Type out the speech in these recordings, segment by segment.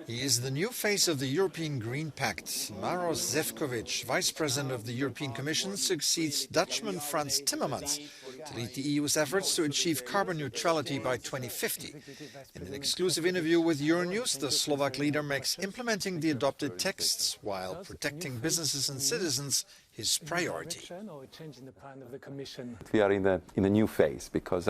He is the new face of the European Green Pact. Maroš Šefčovič, Vice President of the European Commission, succeeds Dutchman Frans Timmermans to lead the EU's efforts to achieve carbon neutrality by 2050. In an exclusive interview with Euronews, the Slovak leader makes implementing the adopted texts while protecting businesses and citizens his priority. We are in a new phase because,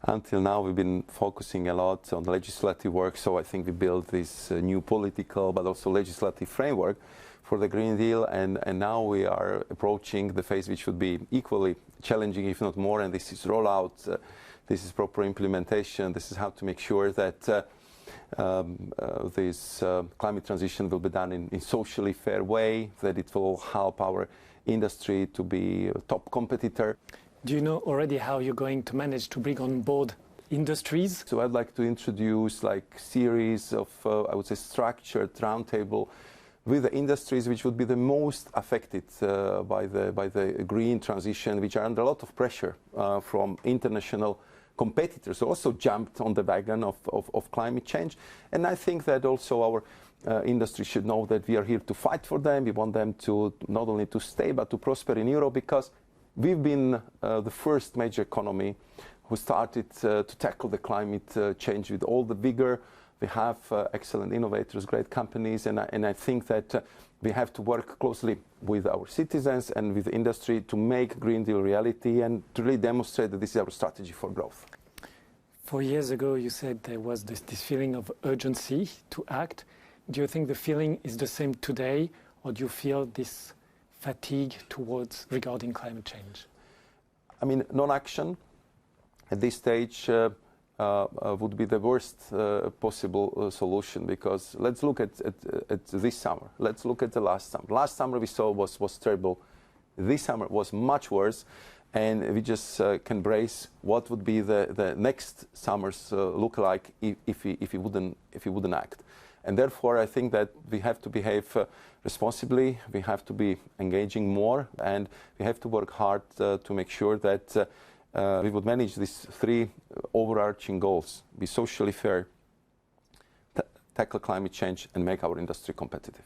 until now we've been focusing a lot on legislative work, so I think we built this new political but also legislative framework for the Green Deal, and now we are approaching the phase which would be equally challenging, if not more, and this is rollout, this is proper implementation, this is how to make sure that this climate transition will be done in socially fair way, that it will help our industry to be a top competitor. Do you know already how you're going to manage to bring on board industries? So I'd like to introduce series of, I would say, structured roundtable with the industries which would be the most affected by the green transition, which are under a lot of pressure from international competitors who also jumped on the wagon of climate change. And I think that also our industry should know that we are here to fight for them. We want them to not only to stay but to prosper in Europe, because we've been the first major economy who started to tackle the climate change with all the vigor. We have excellent innovators, great companies, and I think that we have to work closely with our citizens and with the industry to make Green Deal reality and to really demonstrate that this is our strategy for growth. 4 years ago, you said there was this feeling of urgency to act. Do you think the feeling is the same today, or do you feel this fatigue regarding climate change? Non-action at this stage would be the worst possible solution, because let's look at this summer. Let's look at the last summer. Last summer we saw was terrible. This summer was much worse, and we just can brace what would be the next summers look like if we wouldn't act. And therefore, I think that we have to behave responsibly. We have to be engaging more, and we have to work hard to make sure that we would manage these three overarching goals: be socially fair, tackle climate change, and make our industry competitive.